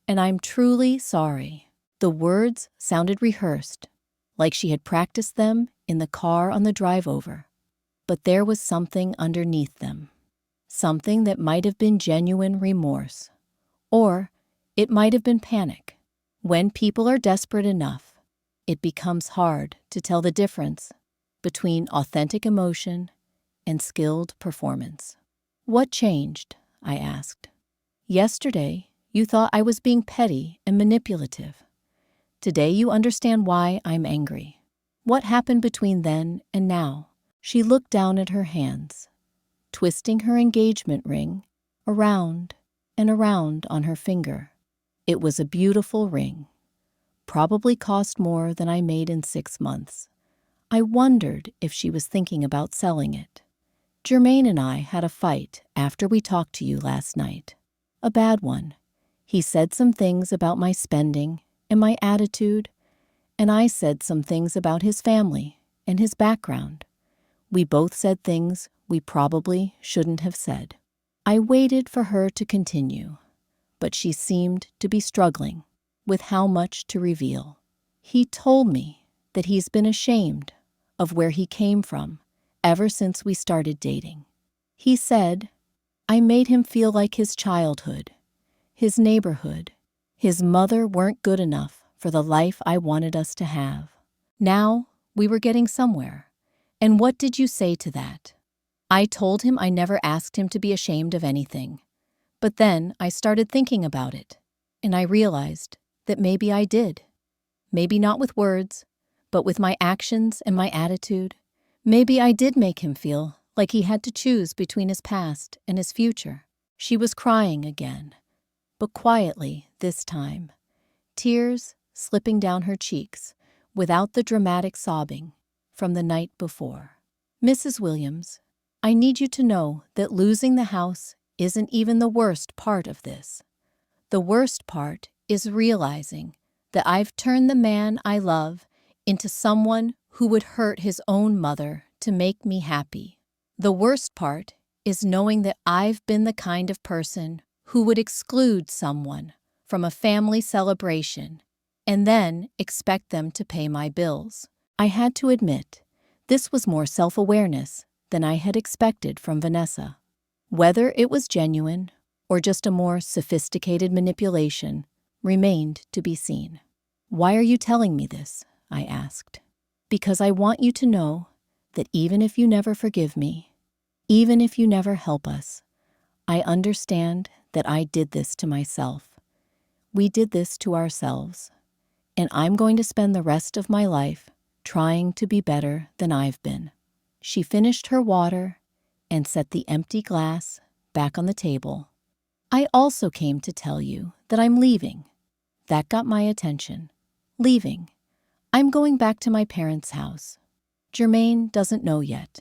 and I'm truly sorry." The words sounded rehearsed, like she had practiced them in the car on the drive over. But there was something underneath them, something that might have been genuine remorse, or it might have been panic. When people are desperate enough, it becomes hard to tell the difference between authentic emotion and skilled performance. "What changed?" I asked. "Yesterday, you thought I was being petty and manipulative. Today you understand why I'm angry. What happened between then and now?" She looked down at her hands, twisting her engagement ring around and around on her finger. It was a beautiful ring, probably cost more than I made in 6 months. I wondered if she was thinking about selling it. "Jermaine and I had a fight after we talked to you last night. A bad one. He said some things about my spending and my attitude, and I said some things about his family and his background. We both said things we probably shouldn't have said." I waited for her to continue, but she seemed to be struggling with how much to reveal. "He told me that he's been ashamed of where he came from ever since we started dating. He said I made him feel like his childhood, his neighborhood, his mother weren't good enough for the life I wanted us to have. Now we were getting somewhere. And what did you say to that?" I told him I never asked him to be ashamed of anything. But then I started thinking about it, and I realized that maybe I did. Maybe not with words, but with my actions and my attitude. Maybe I did make him feel like he had to choose between his past and his future. She was crying again, but quietly this time, tears slipping down her cheeks without the dramatic sobbing from the night before. "Mrs. Williams, I need you to know that losing the house isn't even the worst part of this. The worst part is realizing that I've turned the man I love into someone who would hurt his own mother to make me happy. The worst part is knowing that I've been the kind of person who would exclude someone from a family celebration and then expect them to pay my bills." I had to admit, this was more self-awareness than I had expected from Vanessa. Whether it was genuine or just a more sophisticated manipulation remained to be seen. "Why are you telling me this?" I asked. "Because I want you to know that even if you never forgive me, Even if you never help us, I understand that I did this to myself. We did this to ourselves, and I'm going to spend the rest of my life trying to be better than I've been." She finished her water and set the empty glass back on the table. "I also came to tell you that I'm leaving." That got my attention. Leaving. I'm going back to my parents' house. Jermaine doesn't know yet.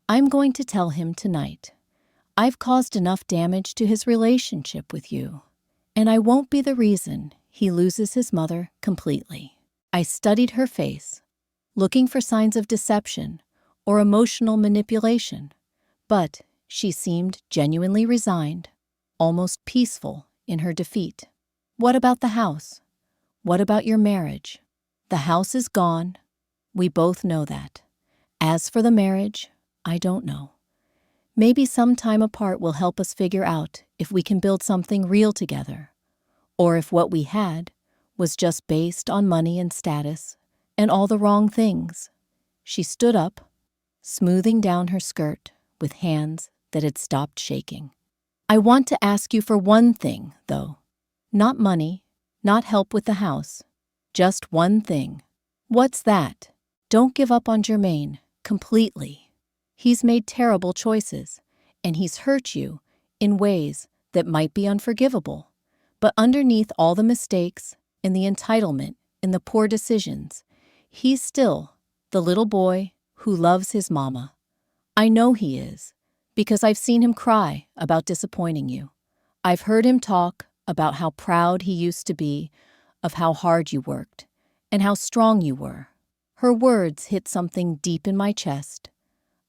I'm going to tell him tonight. I've caused enough damage to his relationship with you, and I won't be the reason he loses his mother completely. I studied her face, looking for signs of deception or emotional manipulation, but she seemed genuinely resigned, almost peaceful in her defeat. "What about the house? What about your marriage? The house is gone. We both know that. As for the marriage, I don't know. Maybe some time apart will help us figure out if we can build something real together, or if what we had was just based on money and status and all the wrong things." She stood up, smoothing down her skirt with hands that had stopped shaking. "I want to ask you for one thing, though. Not money, not help with the house. Just one thing." "What's that?" "Don't give up on Jermaine completely. He's made terrible choices, and he's hurt you in ways that might be unforgivable. But underneath all the mistakes and the entitlement and the poor decisions, he's still the little boy who loves his mama. I know he is, because I've seen him cry about disappointing you. I've heard him talk about how proud he used to be of how hard you worked and how strong you were." Her words hit something deep in my chest,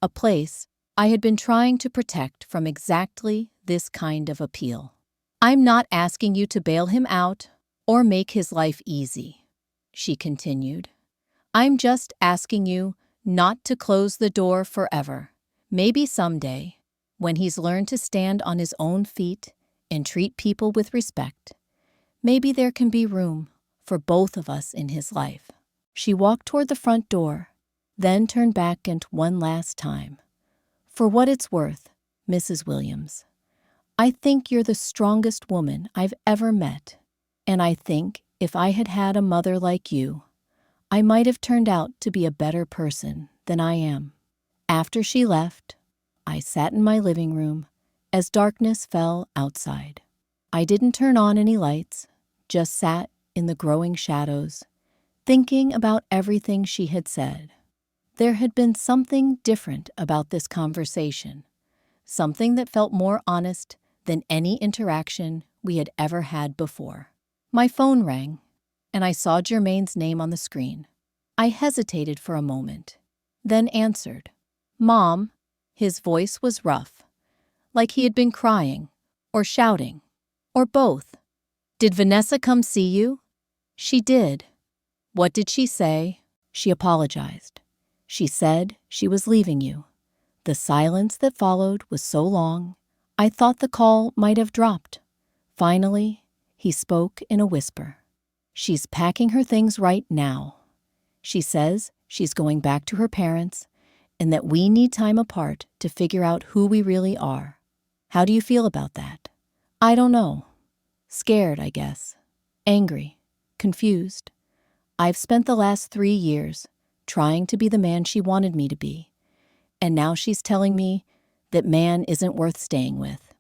a place I had been trying to protect from exactly this kind of appeal. "I'm not asking you to bail him out or make his life easy," she continued. "I'm just asking you not to close the door forever. Maybe someday, when he's learned to stand on his own feet and treat people with respect, maybe there can be room for both of us in his life." She walked toward the front door, then turned back and one last time. "For what it's worth, Mrs. Williams, I think you're the strongest woman I've ever met, and I think if I had had a mother like you, I might have turned out to be a better person than I am." After she left, I sat in my living room as darkness fell outside. I didn't turn on any lights, just sat in the growing shadows, thinking about everything she had said. There had been something different about this conversation, something that felt more honest than any interaction we had ever had before. My phone rang, and I saw Jermaine's name on the screen. I hesitated for a moment, then answered. "Mom." His voice was rough, like he had been crying, or shouting, or both. "Did Vanessa come see you?" "She did." "What did she say?" "She apologized. She said she was leaving you." The silence that followed was so long, I thought the call might have dropped. Finally, he spoke in a whisper. "She's packing her things right now. She says she's going back to her parents and that we need time apart to figure out who we really are. How do you feel about that?" "I don't know. Scared, I guess. Angry. Confused. I've spent the last 3 years trying to be the man she wanted me to be, and now she's telling me that man isn't worth staying with."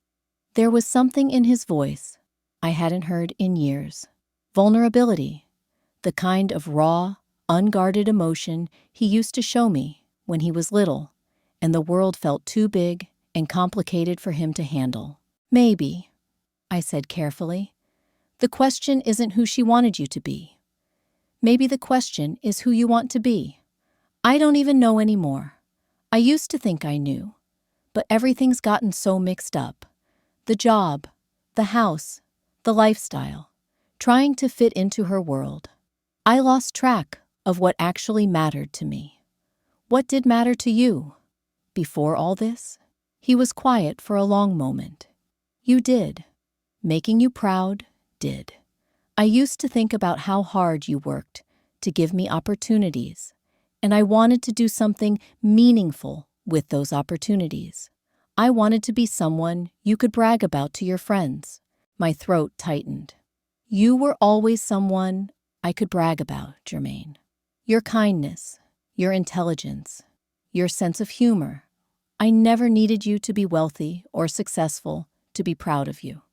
There was something in his voice I hadn't heard in years. Vulnerability, the kind of raw, unguarded emotion he used to show me when he was little, and the world felt too big and complicated for him to handle. "Maybe," I said carefully. "The question isn't who she wanted you to be. Maybe the question is who you want to be. I don't even know anymore. I used to think I knew, but everything's gotten so mixed up. The job, the house, the lifestyle, trying to fit into her world. I lost track of what actually mattered to me. What did matter to you? Before all this?" He was quiet for a long moment. "You did. Making you proud did. I used to think about how hard you worked to give me opportunities, and I wanted to do something meaningful with those opportunities. I wanted to be someone you could brag about to your friends. My throat tightened. You were always someone I could brag about, Jermaine. Your kindness, your intelligence, your sense of humor. I never needed you to be wealthy or successful to be proud of you.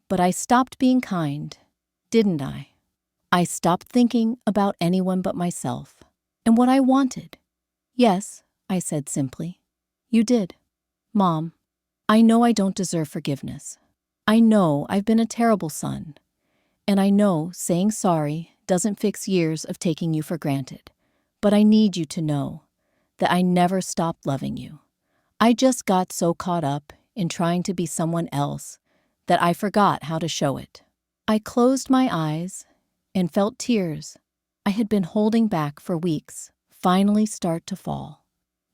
But I stopped being kind, didn't I? I stopped thinking about anyone but myself and what I wanted. Yes, I said simply. You did. Mom, I know I don't deserve forgiveness. I know I've been a terrible son. And I know saying sorry doesn't fix years of taking you for granted. But I need you to know that I never stopped loving you. I just got so caught up in trying to be someone else that I forgot how to show it. I closed my eyes and felt tears I had been holding back for weeks finally start to fall.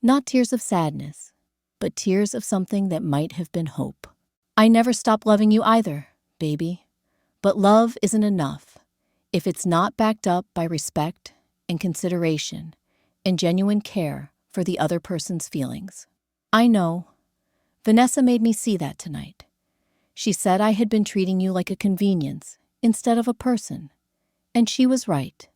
Not tears of sadness, but tears of something that might have been hope. I never stopped loving you either, baby. But love isn't enough if it's not backed up by respect and consideration and genuine care for the other person's feelings. I know. Vanessa made me see that tonight. She said I had been treating you like a convenience instead of a person. And she was right.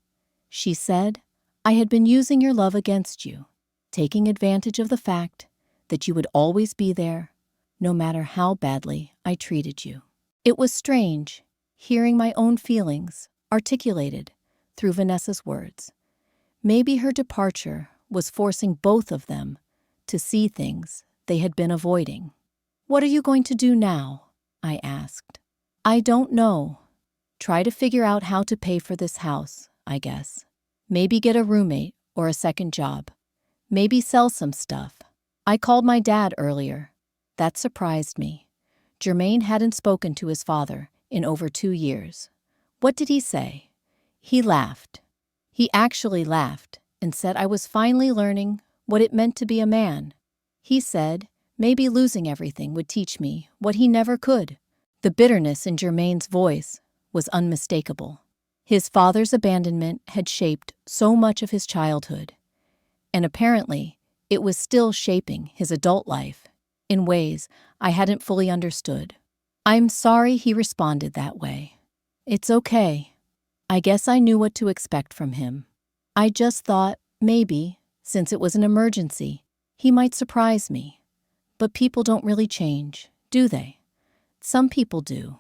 She said I had been using your love against you, taking advantage of the fact that you would always be there, no matter how badly I treated you. It was strange hearing my own feelings articulated through Vanessa's words. Maybe her departure was forcing both of them to see things they had been avoiding. What are you going to do now? I asked. I don't know. Try to figure out how to pay for this house, I guess. Maybe get a roommate or a second job. Maybe sell some stuff. I called my dad earlier. That surprised me. Jermaine hadn't spoken to his father in over 2 years. What did he say? He laughed. He actually laughed and said I was finally learning what it meant to be a man. He said maybe losing everything would teach me what he never could. The bitterness in Jermaine's voice was unmistakable. His father's abandonment had shaped so much of his childhood, and apparently it was still shaping his adult life in ways I hadn't fully understood. I'm sorry he responded that way. It's okay. I guess I knew what to expect from him. I just thought maybe, since it was an emergency, he might surprise me. But people don't really change, do they? Some people do.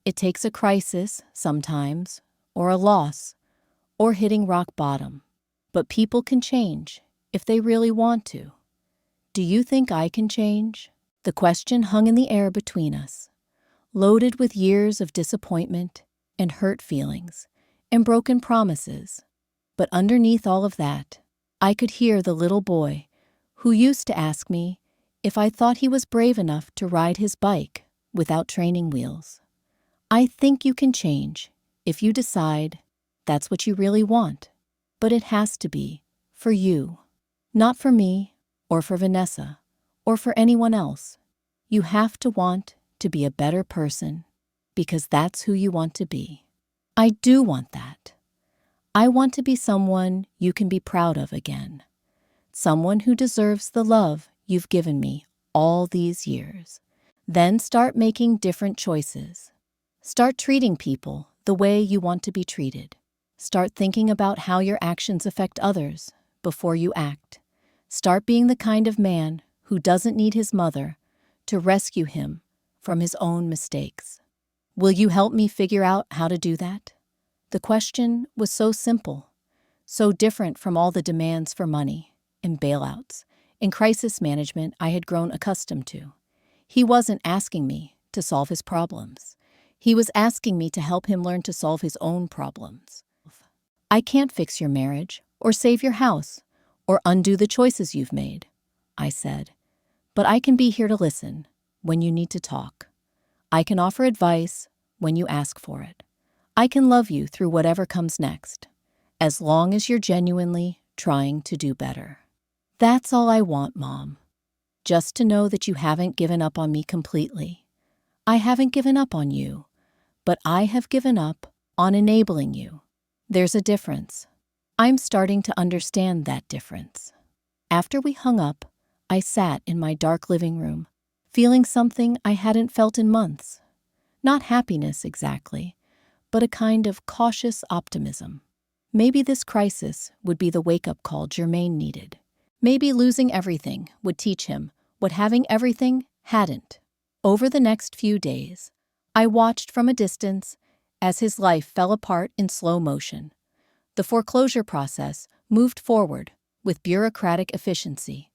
It takes a crisis sometimes, or a loss, or hitting rock bottom. But people can change if they really want to. Do you think I can change? The question hung in the air between us, loaded with years of disappointment and hurt feelings and broken promises. But underneath all of that, I could hear the little boy who used to ask me if I thought he was brave enough to ride his bike without training wheels. I think you can change if you decide that's what you really want. But it has to be for you, not for me or for Vanessa or for anyone else. You have to want to be a better person because that's who you want to be. I do want that. I want to be someone you can be proud of again. Someone who deserves the love you've given me all these years. Then start making different choices. Start treating people the way you want to be treated. Start thinking about how your actions affect others before you act. Start being the kind of man who doesn't need his mother to rescue him from his own mistakes. Will you help me figure out how to do that? The question was so simple, so different from all the demands for money and bailouts and crisis management I had grown accustomed to. He wasn't asking me to solve his problems. He was asking me to help him learn to solve his own problems. I can't fix your marriage or save your house or undo the choices you've made, I said. But I can be here to listen when you need to talk. I can offer advice when you ask for it. I can love you through whatever comes next, as long as you're genuinely trying to do better. That's all I want, Mom. Just to know that you haven't given up on me completely. I haven't given up on you, but I have given up on enabling you. There's a difference. I'm starting to understand that difference. After we hung up, I sat in my dark living room, feeling something I hadn't felt in months. Not happiness exactly, but a kind of cautious optimism. Maybe this crisis would be the wake-up call Germain needed. Maybe losing everything would teach him what having everything hadn't. Over the next few days, I watched from a distance as his life fell apart in slow motion. The foreclosure process moved forward with bureaucratic efficiency.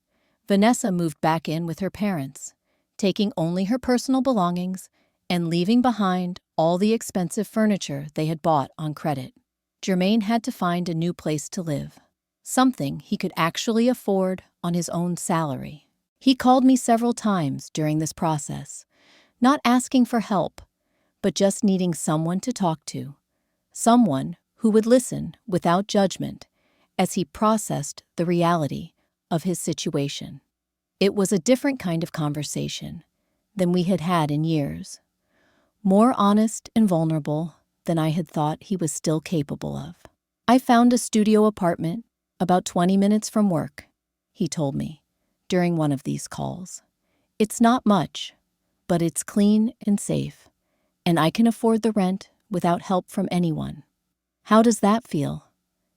Vanessa moved back in with her parents, taking only her personal belongings and leaving behind all the expensive furniture they had bought on credit. Germain had to find a new place to live, something he could actually afford on his own salary. He called me several times during this process, not asking for help, but just needing someone to talk to, someone who would listen without judgment as he processed the reality of his situation. It was a different kind of conversation than we had had in years, more honest and vulnerable than I had thought he was still capable of. I found a studio apartment about 20 minutes from work, he told me during one of these calls. It's not much, but it's clean and safe, and I can afford the rent without help from anyone. How does that feel?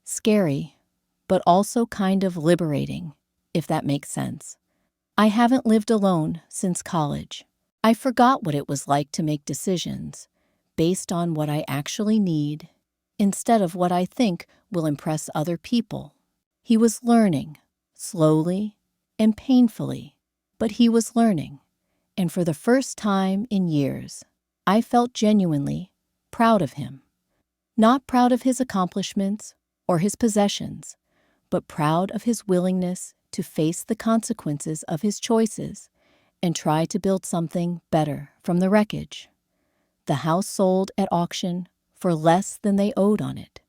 Scary, but also kind of liberating, if that makes sense. I haven't lived alone since college. I forgot what it was like to make decisions based on what I actually need instead of what I think will impress other people. He was learning, slowly and painfully, but he was learning. And for the first time in years, I felt genuinely proud of him. Not proud of his accomplishments or his possessions, but proud of his willingness to face the consequences of his choices and try to build something better from the wreckage. The house sold at auction for less than they owed on it,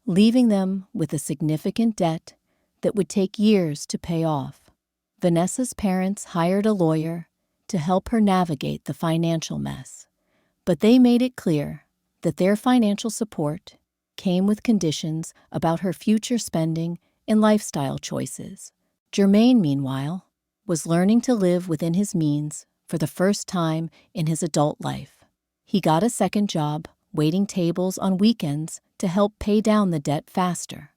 leaving them with a significant debt that would take years to pay off. Vanessa's parents hired a lawyer to help her navigate the financial mess, but they made it clear that their financial support came with conditions about her future spending and lifestyle choices. Germain, meanwhile, was learning to live within his means for the first time in his adult life. He got a second job, waiting tables on weekends to help pay down the debt faster.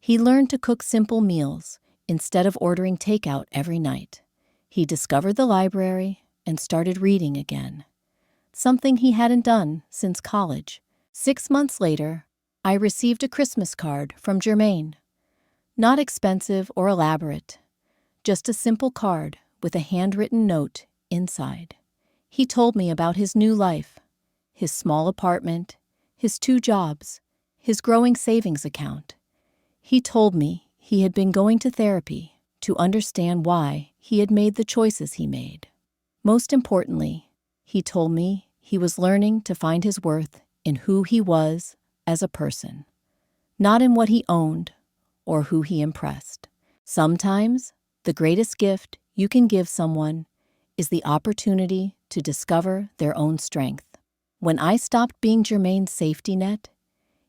He learned to cook simple meals instead of ordering takeout every night. He discovered the library and started reading again, something he hadn't done since college. 6 months later, I received a Christmas card from Germain. Not expensive or elaborate, just a simple card with a handwritten note inside. He told me about his new life, his small apartment, his 2 jobs, his growing savings account. He told me he had been going to therapy to understand why he had made the choices he made. Most importantly, he told me he was learning to find his worth in who he was as a person, not in what he owned or who he impressed. Sometimes, the greatest gift you can give someone is the opportunity to discover their own strength. When I stopped being Germain's safety net,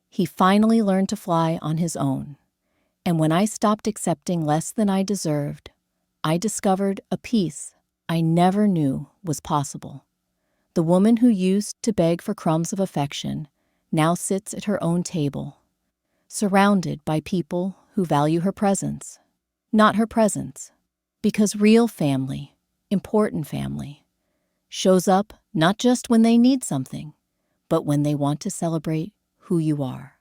he finally learned to fly on his own. And when I stopped accepting less than I deserved, I discovered a peace I never knew was possible. The woman who used to beg for crumbs of affection now sits at her own table, surrounded by people who value her presence, not her presence, because real family, important family, shows up not just when they need something, but when they want to celebrate who you are.